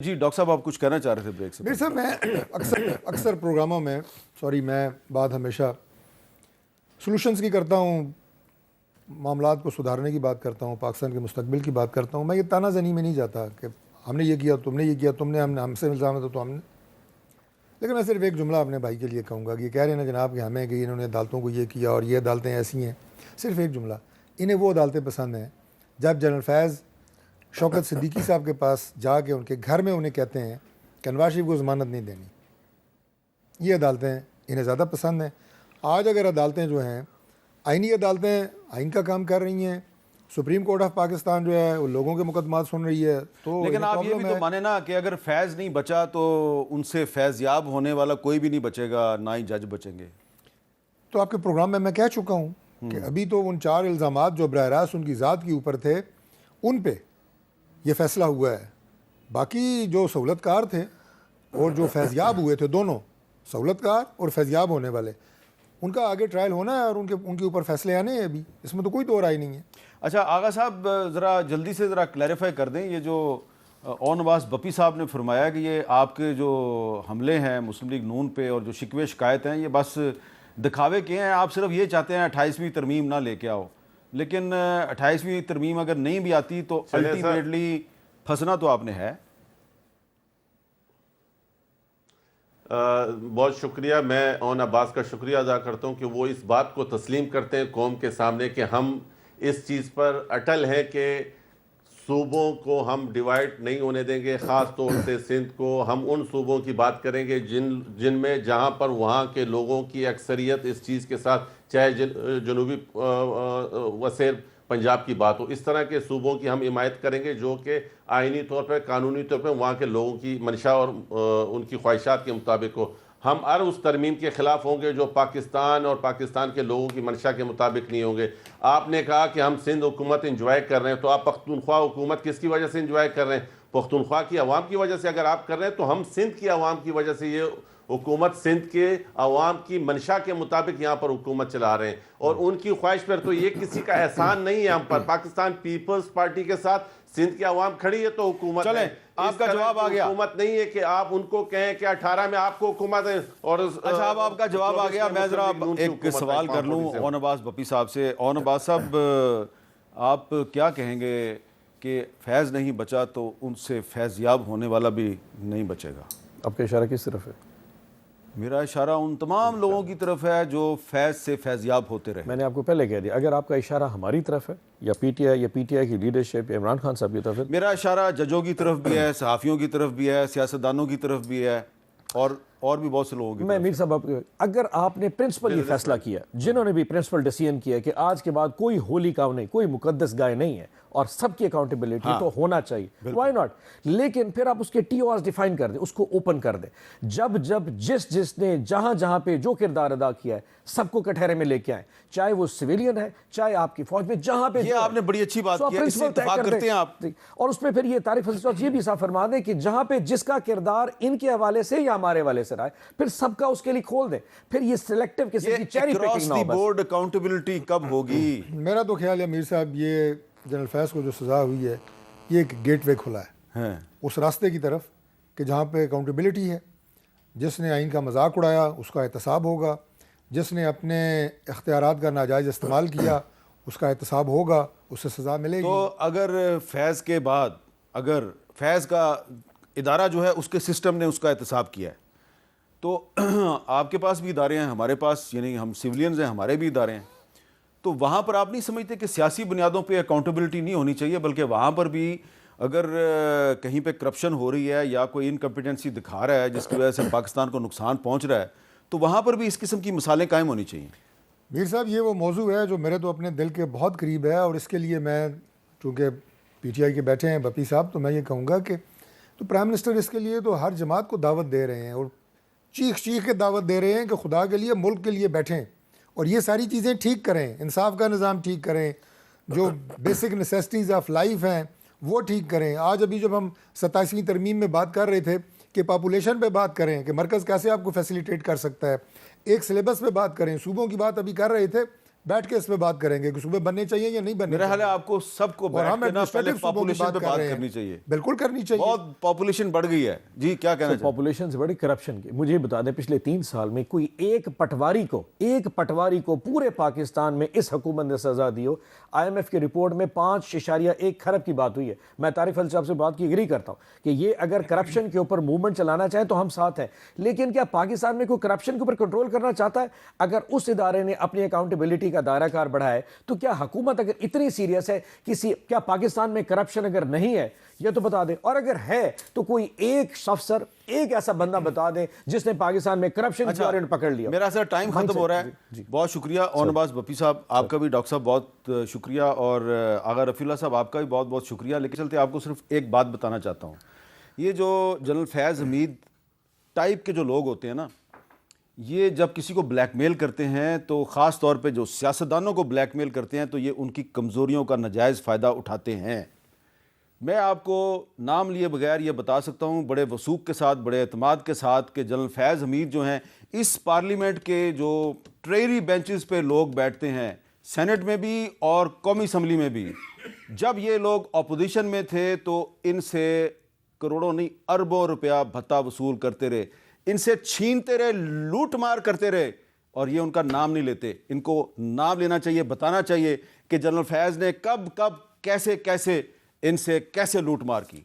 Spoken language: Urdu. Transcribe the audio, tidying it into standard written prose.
جی ڈاکٹر صاحب آپ کچھ کہنا چاہ رہے تھے بریک سے میرے صاحب میں اکثر پروگراموں میں میں بات ہمیشہ سلوشنز کی کرتا ہوں، معاملات کو سدھارنے کی بات کرتا ہوں، پاکستان کے مستقبل کی بات کرتا ہوں. میں یہ تانا زنی میں نہیں جاتا کہ ہم نے یہ کیا تم نے یہ کیا، ہم سے الزام ہے تو ہم نے. لیکن میں صرف ایک جملہ اپنے بھائی کے لیے کہوں گا کہ یہ کہہ رہے ہیں نا جناب کہ ہمیں کہ انہوں نے عدالتوں کو یہ کیا اور یہ عدالتیں ایسی ہیں. صرف ایک جملہ، انہیں وہ عدالتیں پسند ہیں جب جنرل فیض شوکت صدیقی صاحب کے پاس جا کے ان کے گھر میں انہیں کہتے ہیں کہ نواز شریف کو ضمانت نہیں دینی. یہ عدالتیں انہیں زیادہ پسند ہیں. آج اگر عدالتیں جو ہیں آئینی عدالتیں آئین کا کام کر رہی ہیں، سپریم کورٹ آف پاکستان جو ہے وہ لوگوں کے مقدمات سن رہی ہے، تو لیکن آپ یہ بھی تو مانے نا کہ اگر فیض نہیں بچا تو ان سے فیض یاب ہونے والا کوئی بھی نہیں بچے گا، نہ ہی جج بچیں گے. تو آپ کے پروگرام میں کہہ چکا ہوں کہ ابھی تو ان 4 الزامات جو براہ راست ان کی ذات کے اوپر تھے ان پہ یہ فیصلہ ہوا ہے. باقی جو سہولت کار تھے اور جو فیضیاب ہوئے تھے، دونوں سہولت کار اور فیضیاب ہونے والے، ان کا آگے ٹرائل ہونا ہے اور ان کے اوپر فیصلے آنے ہیں. ابھی اس میں تو کوئی دو رائے نہیں ہے. اچھا آغا صاحب ذرا جلدی سے ذرا کلیریفائی کر دیں، یہ جو اون عباس بپی صاحب نے فرمایا کہ یہ آپ کے جو حملے ہیں مسلم لیگ نون پہ اور جو شکوے شکایت ہیں یہ بس دکھاوے کے ہیں، آپ صرف یہ چاہتے ہیں 28ویں ترمیم نہ لے کے آؤ. لیکن 28ویں ترمیم اگر نہیں بھی آتی تو الٹیمیٹلی پھنسنا تو آپ نے ہے. بہت شکریہ. میں اون عباس کا شکریہ ادا کرتا ہوں کہ وہ اس بات کو تسلیم کرتے ہیں قوم کے سامنے کہ ہم اس چیز پر اٹل ہیں کہ صوبوں کو ہم ڈیوائیڈ نہیں ہونے دیں گے. خاص طور سے سندھ کو ہم ان صوبوں کی بات کریں گے جن میں جہاں پر وہاں کے لوگوں کی اکثریت اس چیز کے ساتھ، چاہے جنوبی وسیر پنجاب کی بات ہو، اس طرح کے صوبوں کی ہم حمایت کریں گے جو کہ آئینی طور پر قانونی طور پر وہاں کے لوگوں کی منشا اور ان کی خواہشات کے مطابق ہو. ہم ہر اس ترمیم کے خلاف ہوں گے جو پاکستان اور پاکستان کے لوگوں کی منشا کے مطابق نہیں ہوں گے. آپ نے کہا کہ ہم سندھ حکومت انجوائے کر رہے ہیں، تو آپ پختونخوا حکومت کس کی وجہ سے انجوائے کر رہے ہیں؟ پختونخوا کی عوام کی وجہ سے. اگر آپ کر رہے ہیں تو ہم سندھ کی عوام کی وجہ سے، یہ حکومت سندھ کے عوام کی منشا کے مطابق یہاں پر حکومت چلا رہے ہیں اور ان کی خواہش پر. تو یہ کسی کا احسان نہیں ہے ہم پر. پاکستان پیپلز پارٹی کے ساتھ سندھ کی عوام کھڑی ہے تو حکومت ہے. آپ کا جواب آ گیا. حکومت نہیں ہے کہ آپ ان کو کہیں کہ 18 میں آپ کو حکومت ہے اور اچھا اب آپ کا جواب آ گیا. میں ذرا ایک سوال کر لوں اون عباس بپی صاحب سے. اون عباس صاحب آپ کیا کہیں گے کہ فیض نہیں بچا تو ان سے فیض یاب ہونے والا بھی نہیں بچے گا؟ آپ کا اشارہ کس طرف ہے؟ میرا اشارہ ان تمام لوگوں کی طرف ہے جو فیض سے فیضیاب ہوتے رہے. میں نے آپ کو پہلے کہہ دیا، اگر آپ کا اشارہ ہماری طرف ہے یا پی ٹی آئی یا پی ٹی آئی کی لیڈرشپ یا عمران خان صاحب کی طرف ہے، میرا اشارہ ججوں کی طرف بھی ہے، صحافیوں کی طرف بھی ہے، سیاستدانوں کی طرف بھی ہے اور بھی بہت سے لوگوں کی میں میر صاحب اگر آپ نے پرنسپل یہ فیصلہ کیا، جنہوں نے بھی پرنسپل ڈیسیژن کیا کہ آج کے بعد کوئی ہولی کاؤ نہیں، کوئی مقدس گائے نہیں ہے اور سب کی اکاؤنٹیبلٹی تو ہونا چاہیے، وائی ناٹ. لیکن پھر آپ اس کے ٹی او آرز ڈیفائن کر دیں، اس کو اوپن کر دیں. جب جس نے جہاں پہ جو کردار ادا کیا ہے سب کو کٹہرے میں لے کے آئیں، چاہے وہ سویلین ہے چاہے آپ کی فوج میں، جہاں پہ. یہ آپ نے بڑی اچھی بات کی ہے، اس سے اتفاق کرتے ہیں آپ. اور اس پہ پھر یہ طارق فضل صاحب یہ بھی صاف فرما دیں کہ جہاں پہ جس کا کردار ان کے حوالے سے یا ہمارے حوالے سے رہا ہے پھر سب کا اس کے لیے کھول دیں. پھر یہ سلیکٹیو قسم کی چیری پکنگ نہ ہو. بورڈ اکاؤنٹیبلٹی کب ہوگی؟ میرا تو خیال ہے میر صاحب یہ جنرل فیض کو جو سزا ہوئی ہے یہ ایک گیٹ وے کھلا ہے اس راستے کی طرف کہ جہاں پہ اکاؤنٹیبلٹی ہے. جس نے آئین کا مذاق اڑایا اس کا احتساب ہوگا، جس نے اپنے اختیارات کا ناجائز استعمال کیا اس کا احتساب ہوگا، اس سے سزا ملے گی. تو اگر فیض کے بعد اگر فیض کا ادارہ جو ہے اس کے سسٹم نے اس کا احتساب کیا ہے تو آپ کے پاس بھی ادارے ہیں، ہمارے پاس یعنی ہم سیولینز ہیں، ہمارے بھی ادارے ہیں، تو وہاں پر آپ نہیں سمجھتے کہ سیاسی بنیادوں پہ اکاؤنٹیبلٹی نہیں ہونی چاہیے بلکہ وہاں پر بھی اگر کہیں پہ کرپشن ہو رہی ہے یا کوئی انکمپیٹنسی دکھا رہا ہے جس کی وجہ سے پاکستان کو نقصان پہنچ رہا ہے تو وہاں پر بھی اس قسم کی مثالیں قائم ہونی چاہیے؟ میر صاحب یہ وہ موضوع ہے جو میرے تو اپنے دل کے بہت قریب ہے اور اس کے لیے میں چونکہ پی ٹی آئی کے بیٹھے ہیں بپی صاحب تو میں یہ کہوں گا کہ تو پرائم منسٹر اس کے لیے تو ہر جماعت کو دعوت دے رہے ہیں اور چیخ کے دعوت دے رہے ہیں کہ خدا کے لیے ملک کے لیے بیٹھیں اور یہ ساری چیزیں ٹھیک کریں، انصاف کا نظام ٹھیک کریں، جو بیسک نیسیسٹیز آف لائف ہیں وہ ٹھیک کریں. آج ابھی جب ہم 27ویں ترمیم میں بات کر رہے تھے کہ پاپولیشن پہ بات کریں کہ مرکز کیسے آپ کو فیسیلیٹیٹ کر سکتا ہے، ایک سلیبس پہ بات کریں، صوبوں کی بات ابھی کر رہے تھے، بیٹھ کے اس پہ بات کریں گے کہ صوبے بننے چاہیے یا نہیں بننے میرا خیال ہے آپ کو سب کو اور ہم بیٹھ کے نا پہلے ایڈمنسٹریٹو صوبوں کی پاپولیشن پہ کر بات رہے ہیں۔ کرنی چاہیے. بالکل کرنی چاہیے. بہت پاپولیشن بڑھ گئی ہے جی, کیا کہنا چاہتے ہیں؟ پاپولیشن سے بڑی کرپشن کی. مجھے بتا دیں پچھلے 3 سال میں کوئی ایک پٹواری کو پورے پاکستان میں اس حکومت نے سزا دی ہو؟ IMF کی رپورٹ میں 5.1 کھرب کی بات ہوئی ہے. میں طارق علی صاحب سے بات کی ایگری کرتا ہوں کہ یہ اگر کرپشن کے اوپر موومنٹ چلانا چاہیں تو ہم ساتھ ہیں, لیکن کیا پاکستان میں کوئی کرپشن کے اوپر کنٹرول کرنا چاہتا ہے؟ اگر اس ادارے نے اپنی اکاؤنٹیبلٹی کا دائرہ کار بڑھایا ہے تو کیا حکومت اگر اتنی سیریس ہے کیا پاکستان میں کرپشن اگر نہیں ہے یہ تو بتا دیں, اور اگر ہے تو کوئی ایک افسر, ایک ایسا بندہ بتا دیں جس نے پاکستان میں کرپشن کی وارنٹ پکڑ لیا. میرا سر ٹائم ختم ہو رہا ہے. بہت شکریہ اون عباس بپی صاحب, آپ کا بھی ڈاکٹر صاحب بہت شکریہ, اور آغا رفیع اللہ صاحب آپ کا بھی بہت بہت شکریہ. لیکن چلتے آپ کو صرف ایک بات بتانا چاہتا ہوں, یہ جو جنرل فیض حمید ٹائپ کے جو لوگ ہوتے ہیں نا, یہ جب کسی کو بلیک میل کرتے ہیں تو خاص طور پہ جو سیاستدانوں کو بلیک میل کرتے ہیں تو یہ ان کی کمزوریوں کا ناجائز فائدہ اٹھاتے ہیں. میں آپ کو نام لیے بغیر یہ بتا سکتا ہوں بڑے وثوق کے ساتھ, بڑے اعتماد کے ساتھ, کہ جنرل فیض حمید جو ہیں اس پارلیمنٹ کے جو ٹریری بینچز پہ لوگ بیٹھتے ہیں, سینٹ میں بھی اور قومی اسمبلی میں بھی, جب یہ لوگ اپوزیشن میں تھے تو ان سے کروڑوں نہیں اربوں روپیہ بھتہ وصول کرتے رہے, ان سے چھینتے رہے, لوٹ مار کرتے رہے, اور یہ ان کا نام نہیں لیتے. ان کو نام لینا چاہیے, بتانا چاہیے کہ جنرل فیض نے کب کیسے ان سے کیسے لوٹ مار کی.